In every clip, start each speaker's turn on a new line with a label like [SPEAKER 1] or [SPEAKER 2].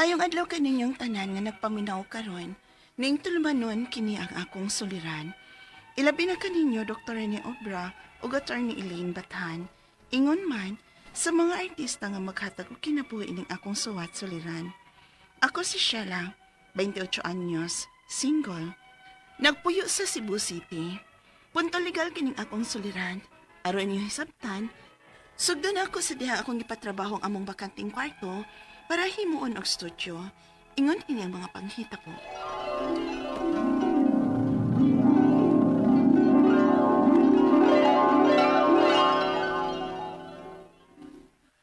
[SPEAKER 1] Mayong adlaw kaninyong tanan nga nagpaminaw karon, ning tulumanon kini ang akong suliran. Ilabi na kaninyo Dr. Rene Obra ug Attorney Elaine Bathan. Ingon man sa mga artista nga maghatag og kinabuhi ning akong suwat suliran. Ako si Sheila, 28 anyos, single. Nagpuyo sa Cebu City. Punto legal kining akong suliran. Aron niyo hisabtan, sugdan ako sa diha akong gipatrabaho ang among bakanting kwarto para himuon og studio. Ingon ini ang mga panghita ko.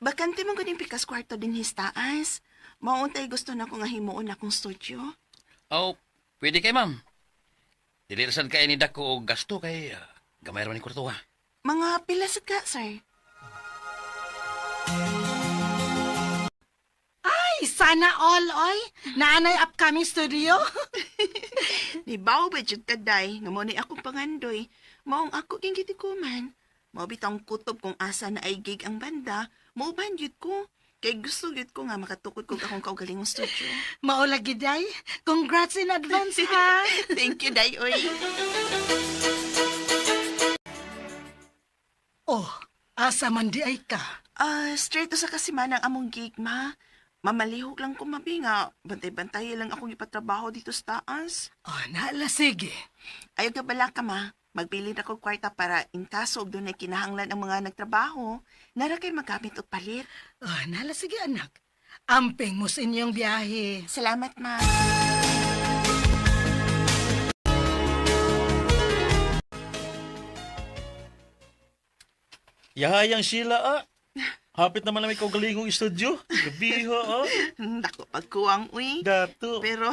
[SPEAKER 1] Bakante man gud pikas kwarto din histaas. Mauntay gusto na ko nga himuon akong studio.
[SPEAKER 2] Oh, pwede kay ma'am. Dilirasan kay ni dako og gasto kay gamay ra man ni kwarto ha.
[SPEAKER 1] Mga pilas ka, sir.
[SPEAKER 3] Ay, sana all, oy. Naanay upcoming studio.
[SPEAKER 1] Nibaw ba jud kaday nga mo ni akong pangandoy. Maong ako king gitikuman. Mao bitang kutob kung asa na ay gig ang banda. Mauban jud ko. Kay gusto jud ko nga makatukod kog akong kaugalingong studio.
[SPEAKER 3] Maula giday. Congrats in advance, ha.
[SPEAKER 1] Thank you, day, oy.
[SPEAKER 3] Oh, asa man di ay ka.
[SPEAKER 1] Straight to sa kasimanang among gig, ma. Mamalihog lang ko, mabi nga. Bantay-bantay lang akong ipatrabaho dito sa taas.
[SPEAKER 3] Oh, naala, sige.
[SPEAKER 1] Ayaw ka bala ka, ma. Magpili na ko kwarta para in kaso og doon ay kinahanglan ang mga nagtrabaho. Nara kay magamit og palit.
[SPEAKER 3] Oh, naala, sige, anak. Amping mo sa inyong biyahe.
[SPEAKER 1] Salamat, ma.
[SPEAKER 4] Yahayang Sheila, Hapit naman na may kaugalingong studio. Gabi ho,
[SPEAKER 1] Dako pagkuwang, uy.
[SPEAKER 4] Dato.
[SPEAKER 1] Pero,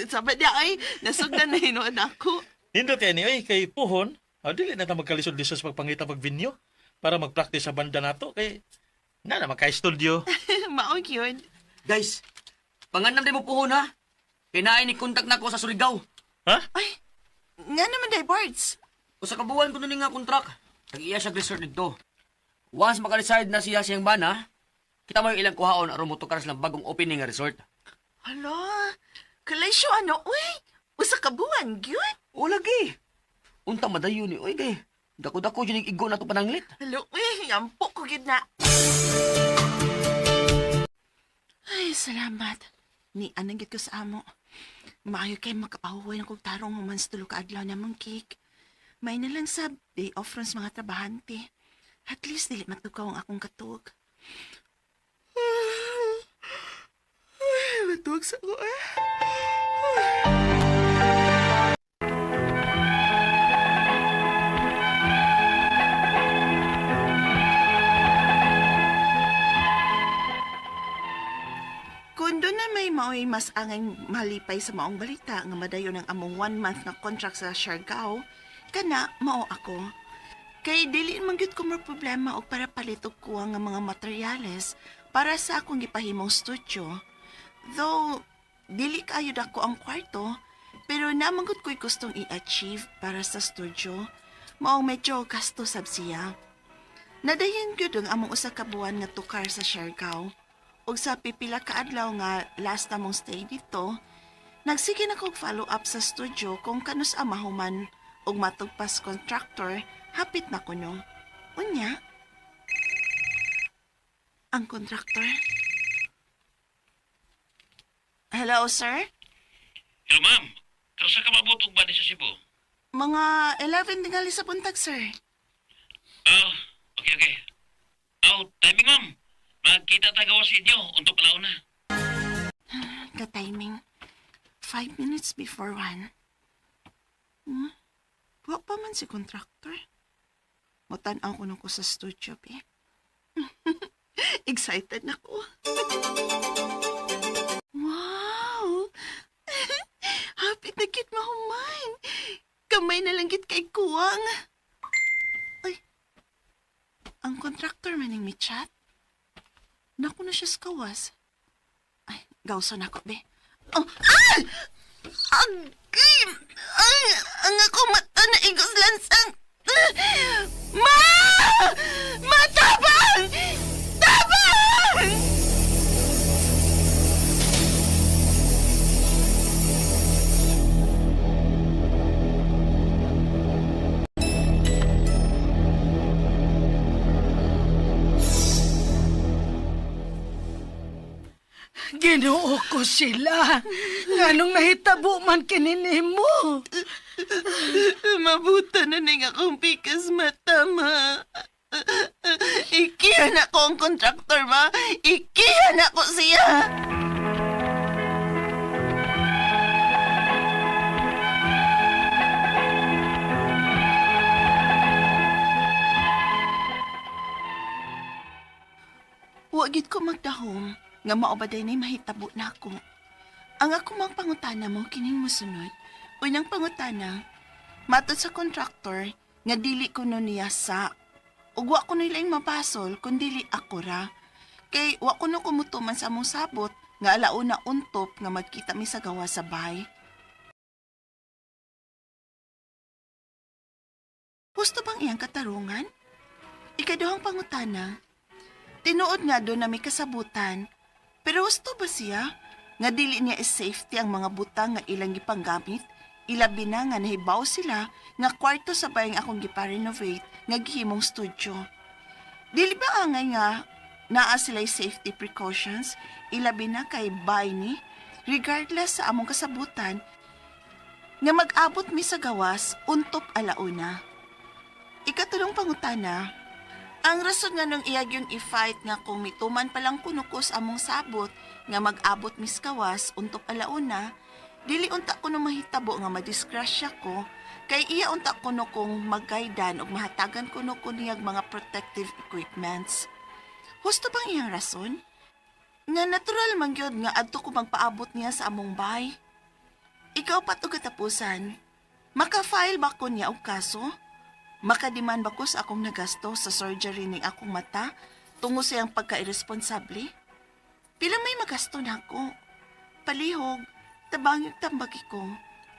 [SPEAKER 1] sabi niya ay, nasugdan na hinoon ako.
[SPEAKER 4] Nindot kay ni, kay Puhon. Dili na ta magkalisod-lisod sa pagpangita pag-venue para mag-practice sa banda nato. Kay, na makay-studio.
[SPEAKER 1] Maong yun.
[SPEAKER 5] Guys, panganam din mo puhon ha. Kinain ni kontak na ko sa Surigao.
[SPEAKER 4] Ha?
[SPEAKER 1] Ay, nga naman day, Bards.
[SPEAKER 5] O sa kabuuan ko nun nga kontrak. Nag-iya siya resort dito. Once maka-decide na siya siyang bana, kita mo yung ilang kuhaon aron mo tukar silang bagong opening nga resort.
[SPEAKER 1] Hala, kalaysyo ano, uy. Usa ka buwan, gyud.
[SPEAKER 5] O lagi. Unta madayo ni oy kay. Dako-dako yun yung igo na to pananglit.
[SPEAKER 1] Hello, uy. Yampo ko gid na. Ay, salamat. Ni anang gid ko sa amo. Maayo kay makapahuway ng kong tarong human sa tulo ka adlaw na mong cake. May na lang sa day off ron sa mga trabahante. At least dili matukaw ang akong katug. Matug sa ko Kundo na may maoy mas angay malipay sa maong balita nga madayo ng among 1 month na contract sa Siargao, kana mao ako. Kay dili man gyud ko mo problema og para palit og kuha nga mga materyales para sa akong gipahimong studio. Though dili kaayo dako ang kwarto, pero naman gud ko'y gustong i-achieve para sa studio. Mao medyo gasto sab siya. Nadayon gyud ang among usa ka buwan nga tukar sa Siargao. Og sa pipila ka adlaw nga last na mong stay dito, nagsige na kog follow up sa studio kung kanus amahuman og matugpas contractor. Hapit na ko no. Unya? Ang contractor? Hello, sir?
[SPEAKER 2] Hello, ma'am. Karosa ka mabutog ba ni sa Cebu?
[SPEAKER 1] Mga 11 tingali sa buntag, sir.
[SPEAKER 2] Oh, okay. Oh, timing, ma'am. Magkita tagawa sa inyo. Untuk palaw na.
[SPEAKER 1] Ka-timing. 5 minutes before 1. Wa pa man si contractor. Matan-aw ko nung ko sa studio, be. Excited na ko. Wow! Happy na kit mahuman. Kamay na lang kit kay kuwang. Ay, ang contractor maning may chat. Naku na siya sa kawas. Ay, gawson ako, be. Oh, ah! Agay! Ang ako mata na igos lansang. Ma! Matabang! Tabang!
[SPEAKER 3] Tinuo ko sila. Nganong nahitabo man kinini mo.
[SPEAKER 1] Mabuta na ning akong pikas mata, ma. Ikihan ako ang kontraktor, ma. Ikihan ako siya. Wagid ko magdahom nga maobaday na'y mahitabo na ako. Ang ako mang pangutana mo kining mosunod. Unang pangutana, matod sa kontraktor nga dili ko no niya sa ug wa ko nilaing mapasol kun dili ako ra. Kay wa ko no kumutuman sa among sabot nga alauna untop nga magkita mi sa gawa sa bahay. Gusto bang iyang katarungan? Ikaduhang pangutana, tinuod nga doon na may kasabutan, pero gusto ba siya nga dili niya is-safety ang mga butang nga ilang gipanggamit, ilabi na nga nahibaw sila nga kwarto sa bayang akong gipa-renovate nga gihimong studio. Dili ba angay nga naa sila'y safety precautions, ilabi na kay bay ni, regardless sa among kasabutan, nga mag-abot mi sa gawas untop alauna. Ikatulong pangutana, ang rason nga nung iyag yung i-fight nga kung mituman palang kunukos among sabot nga mag-abot mis kawas untop alauna, dili unta ko no mahitabo nga madisgrasya ko, kay iya unta ko no kung mag-guidan o mahatagan ko no kuniyag mga protective equipments. Husto bang iyang rason? Nga natural man gyud nga adto ko magpaabot niya sa among bahay. Ikaw pato katapusan, maka-file ba ko niya og kaso? Makadiman ba ko sa akong nagasto sa surgery ning akong mata tungo sa iyang pagka-irresponsable? Pila may magasto na ako. Palihog, tabangig tambagi ko.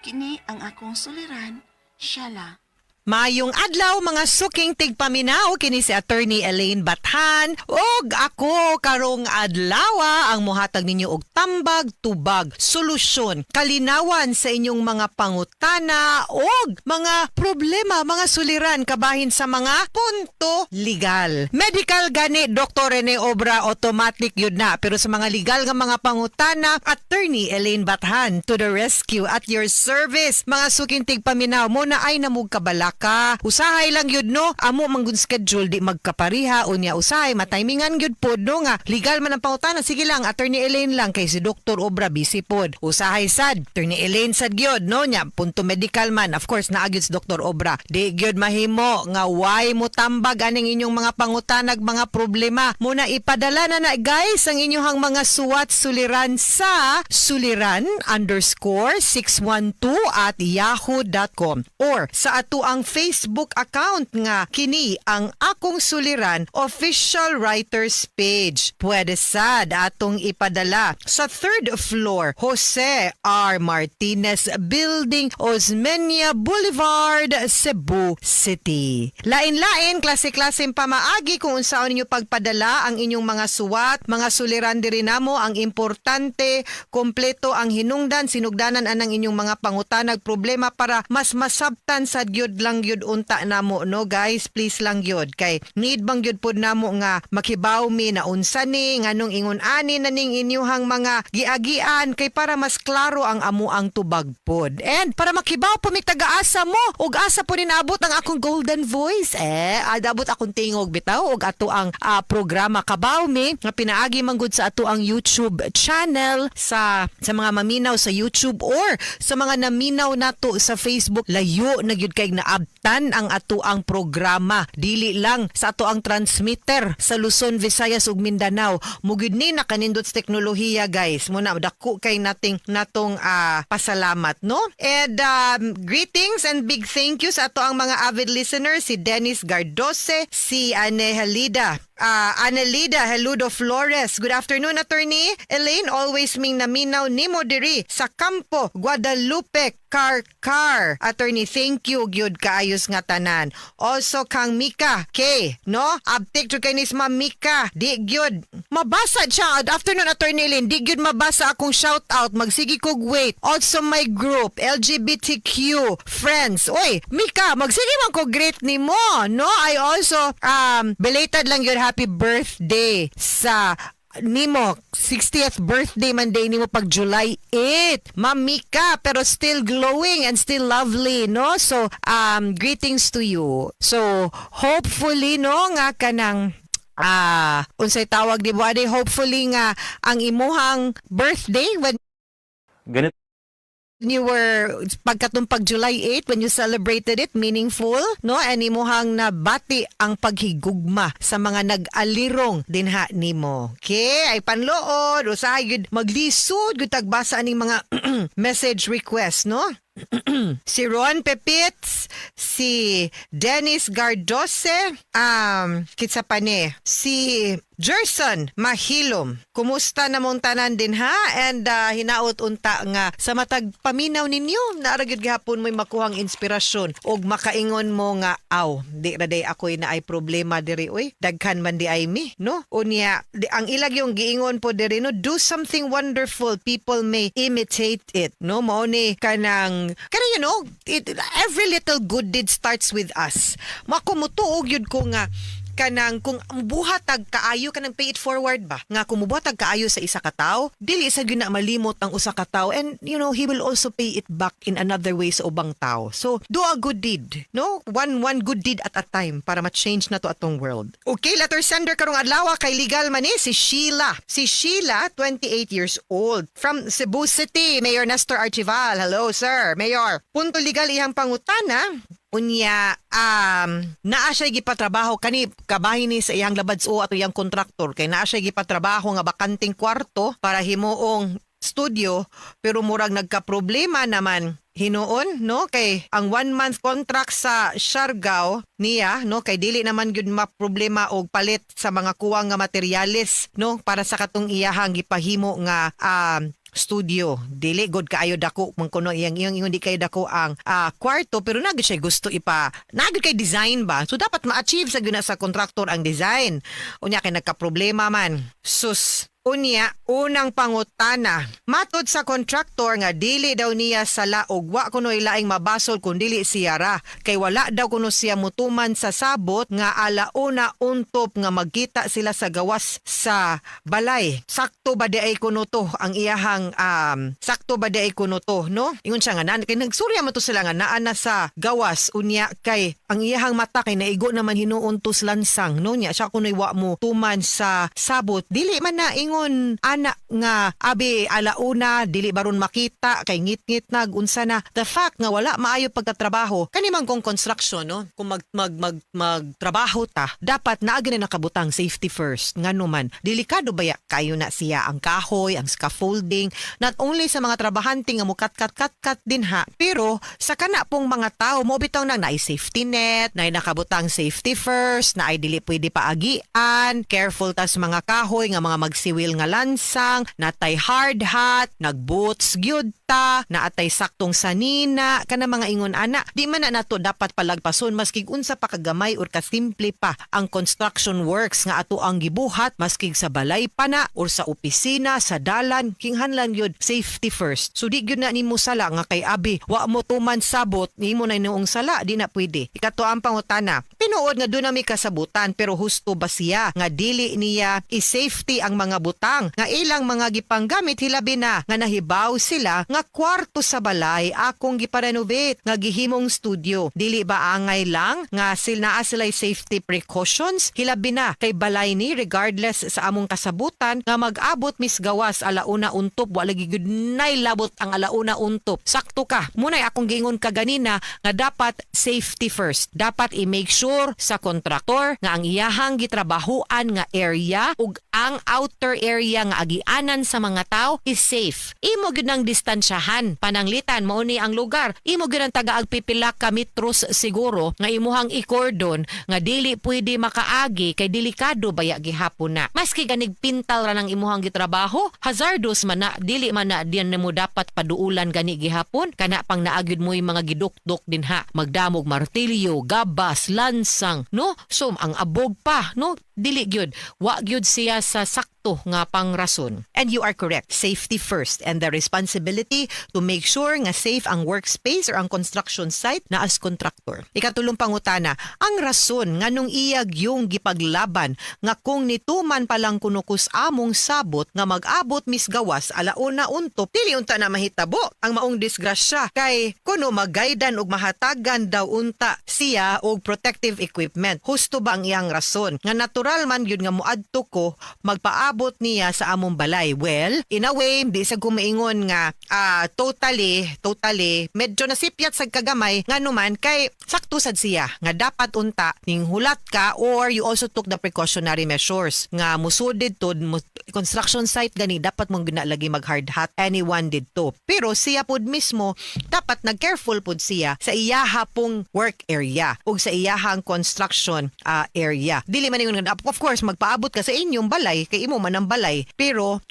[SPEAKER 1] Kini ang akong suliran, syala.
[SPEAKER 6] Mayong adlaw mga suking tigpaminaw kini si Attorney Elaine Bathan ug ako karong adlaw ang mohatag ninyo og tambag tubag solusyon kalinawan sa inyong mga pangutana ug mga problema mga suliran kabahin sa mga punto legal. Medical gani Dr. Rene Obra automatic yun na pero sa mga legal nga mga pangutana Attorney Elaine Bathan to the rescue at your service. Mga suking tigpaminaw mo na ay namug kabalak ka. Usahay lang yun no. Amo manggun schedule di magkapariha unya usahay matimingan gyud pod no nga legal man ang pangutana sige lang Attorney Elaine lang kay si Dr. Obra busy pod. Usahay sad Attorney Elaine sad gyud no nya punto medical man of course naa gyud si Dr. Obra. Di gyud mahimo nga why mo tambag aning inyong mga pangutanag mga problema. Muna ipadala na guys ang inyong mga suwat suliran sa suliran_612@yahoo.com or sa ato ang Facebook account nga kini ang akong suliran official writers page. Pwede sad atong ipadala sa 3rd floor Jose R. Martinez Building, Osmeña Boulevard, Cebu City. Lain-lain klase-klaseng pamaagi kung unsaon ninyo pagpadala ang inyong mga suwat, mga suliran diri namo ang importante, kompleto ang hinungdan, sinugdanan anang inyong mga pangutanag problema para mas masabtan sa gyud lang gyud unta namo no guys please lang gyud kay need bang gyud pod namo nga makibaw mi na unsa ni nganong ingon ani na ning inyuhang mga giagian kay para mas klaro ang amo ang tubag pod and para makibaw po mi taga-asa mo ug asa po ninaabot ang akong golden voice adabot akong tingog bitaw ug ato ang programa kabaw mi nga pinaagi man gud sa ato ang YouTube channel sa mga maminaw sa YouTube or sa mga naminaw nato sa Facebook layo na gyud kay naabtan ang ato ang programa dili lang sa ato ang transmitter sa Luzon, Visayas ug Mindanao mugid ni nakanindot sa teknolohiya guys muna dako kay natong pasalamat no and greetings and big thank you sa ato ang mga avid listeners si Dennis Gardose si Annelida Heludo Flores. Good afternoon, Attorney Elaine. Always ming naminaw nimo diri sa Campo, Guadalupe, Car. Attorney, thank you. Gyud kaayos nga tanan. Also, kang Mika, K, no? Abtik to kay Nisma Mika. Di gyud. Mabasa siya. Good afternoon, Attorney Elaine. Di gyud mabasa akong shout out. Magsige kog wait. Also, my group, LGBTQ friends. Oy, Mika, magsige man ko greet nimo, no? I also, belated lang yun happy birthday sa nimo 60th birthday man day nimo pag July 8. Mamika pero still glowing and still lovely, no? So greetings to you. So hopefully no nga kanang unsay tawag di ba? Hopefully nga ang imuhang birthday when
[SPEAKER 7] Ganito
[SPEAKER 6] you were pagkatong pag July 8 when you celebrated it meaningful, no? And imuhang nabati ang paghigugma sa mga nag-alirong dinha nimo. Okay, ay panlood usahay gyud maglisod gyud tagbasa aning mga message request, no? Si Ron Pepitz, si Dennis Gardose, kitsa pa ni, si Jerson Mahilom. Kumusta namong tanan din ha? And hinaot unta nga sa matag paminaw ninyo, naaragyod gihapon mo'y makuhang inspirasyon og makaingon mo nga, di ra day ako'y na ay problema diri, oy. Daghan man di ay mi, no? Unya, ang ilag yung giingon po diri, no? Do something wonderful, people may imitate it, no? Mao ni kanang you know, every little good deed starts with us. Makumutuog yun ko nga kanang kung buhatag kaayo kanang pay it forward ba nga kung mubuhatag kaayo sa isa ka tawo dili sa gyud na malimot ang usa ka tawo, and you know he will also pay it back in another way sa ubang tawo. So do a good deed, no? One good deed at a time para ma-change na to atong world. Okay, letter sender karong adlaw kay legal man si Sheila. Si Sheila, 28 years old, from Cebu City. Mayor Nestor Archival. Hello sir, Mayor. Punto legal ihang pangutana. Unya, naa siya gipatrabaho kani kabahin ni sa iyang labadso ato iyang kontraktor kay naa siya gipatrabaho nga bakanting kwarto para himuong studio, pero murag nagka-problema naman hinuon, no? Kay ang 1-month contract sa Siargao niya, no? Kay dili naman gyud ma-problema og palit sa mga kuwang nga materyales, no? Para sa katong iyahang gipahimo nga studio. Dili god kaayo dako man kuno iyang di kayo dako ang kwarto, pero nagid siya gusto nagid kay design ba, so dapat ma-achieve sa gyud sa kontraktor ang design. Unya kay nagka-problema man. Sus, unya, unang pangutana. Matod sa kontraktor nga dili daw niya sala og wa kuno ilaing mabasol kun dili siya ra. Kay wala daw kuno siya mutuman sa sabot nga alauna untop nga magkita sila sa gawas sa balay. Sakto ba di ay kuno to ang iyahang sakto ba di ay kuno to, no? Ingon siya nga kay nagsurya mo to sila nga naa na sa gawas, unya kay ang iyahang mata kay naigo naman hinuuntos lansang, no? Nya siya kuno'y wa mo tuman sa sabot. Dili man na ingon anak nga abi alauna dili baron makita kay ngit-ngit unsa na. The fact nga wala maayo pagtatrabaho kani man kung construction, no? Kung magtrabaho ta, dapat naagi na nakabutang safety first. Ngano man delikado baya kayo na siya ang kahoy, ang scaffolding, not only sa mga trabahante nga mukat-kat din ha, pero sa kana pong mga tao mo bitaw nang naay safety net, naay nakabutang safety first, naay dili pwede paagian, careful ta sa mga kahoy nga mga magsiwil nga lansang, natay hard hat, nagboots gyud ta, naatay saktong sanina, kana mga ingon ana. Di man na nato dapat palagpason maskig unsa pa kagamay or kasimple pa ang construction works nga ato ang gibuhat, maskig sa balay pa na or sa opisina, sa dalan, kinghanlan gyud safety first. So di gyud na nimo sala nga kay abi wa mo tuman sabot, nimo na noong sala, di na pwede. Ikato ang pangutana. Pinuod nga doon na may kasabutan, pero husto ba siya nga dili niya i-safety ang mga butang nga ilang mga gipanggamit hilabi na nga nahibaw sila nga kwarto sa balay akong giparenovate nga gihimong studio. Dili ba angay lang nga naa sila'y safety precautions hilabi na kay balay ni regardless sa among kasabutan nga mag-abot mis gawas alauna untop, wala gigud nay labot ang alauna untop. Sakto ka. Munay akong gingon ka ganina nga dapat safety first. Dapat i-make sure sa kontraktor nga ang iyahang gitrabahoan nga area ug ang outer area nga agianan sa mga tao is safe. Imo gyud nang distansyahan pananglitan mao ni ang lugar. Imo gyud ang tagaag pipila ka metros siguro nga imuhang i-cordon nga dili pwede makaagi kay delikado baya gihapon na. Maski ganig pintal ra nang imuhang gitrabaho, hazardous man na, dili man na diyan nimo dapat paduulan gani gihapon kana pang naagyud mo mga gidukdok din ha. Magdamog martilyo, gabas, lansang, no? So ang abog pa, no? Dili gyud, wa gyud siya sa sakto nga pangrason. And you are correct, safety first, and the responsibility safety to make sure nga safe ang workspace or ang construction site na as contractor. Ikatulong pangutana, ang rason nga nung iyag yung gipaglaban nga kung nituman palang kunukus among sabot nga mag-abot misgawas alauna untop, dili unta na mahitabo ang maong disgrasya kay kuno magaydan og mahatagan daw unta siya og protective equipment. Husto ba ang iyang rason? Nga natural man yun nga muadto ko magpaabot niya sa among balay. Well, in a way, di sa gumaingon nga totally, medyo nasipyat sa kagamay nga naman kay sakto sad siya nga dapat unta ning hulat ka or you also took the precautionary measures nga musudid to construction site gani dapat mong ginalagi mag hard hat anyone did to. Pero siya pud mismo dapat nag-careful pud siya sa iyaha pong work area ug sa iyahang construction area. Dili man ingon of course magpaabot ka sa inyong balay kay imo man ang balay pero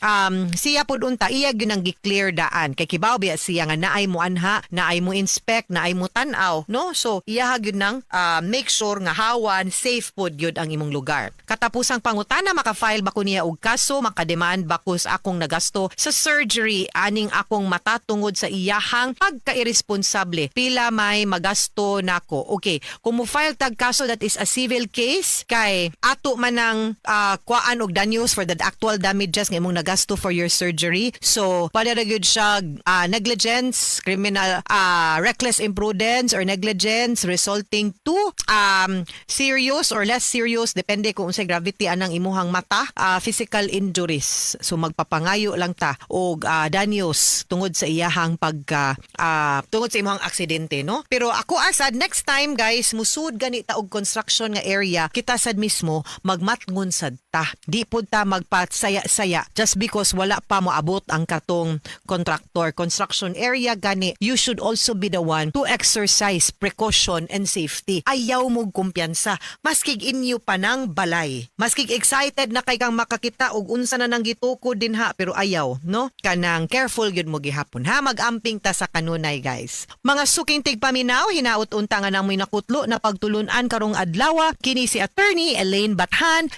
[SPEAKER 6] siya pud unta iya gyud ang gi-clear daan kay kibaw biya siya nga naay mo anha, naay mo inspect, naay mo tan-aw, no? So iya gyud nang make sure nga hawan safe pud gyud ang imong lugar. Katapusang pangutana maka-file ba ko niya og kaso, makademand ba ko sa akong nagasto sa surgery aning akong mata tungod sa iyahang pagka-irresponsable. Pila may magasto nako. Okay, kung mo file tag kaso that is a civil case kay ato man ang kuan og danyos for the actual damages nga imong nagasto for your surgery. So, pwede na gyud siya negligence, criminal reckless imprudence or negligence resulting to serious or less serious depende kung unsay gravity anang imuhang mata, physical injuries. So magpapangayo lang ta og danyos tungod sa iyahang tungod sa imong aksidente, no? Pero ako asad next time guys musud gani ta og construction nga area kita sad mismo magmatngon sad ta. Di pud ta magpasaya-saya just because wala pa moabot ang katong contractor. Construction area gani you should also be the one to exercise precaution and safety. Ayaw mo kumpiyansa maskig inyo pa nang balay. Maskig excited na kay kang makakita og unsa na nang gituko din ha pero ayaw, no? Kanang careful gyud mo gihapon ha magamping ta sa kanunay guys. Mga suking tigpaminaw hinaut unta nga namoy nakutlo na pagtulunan karong adlaw kini si attorney Elaine Bathan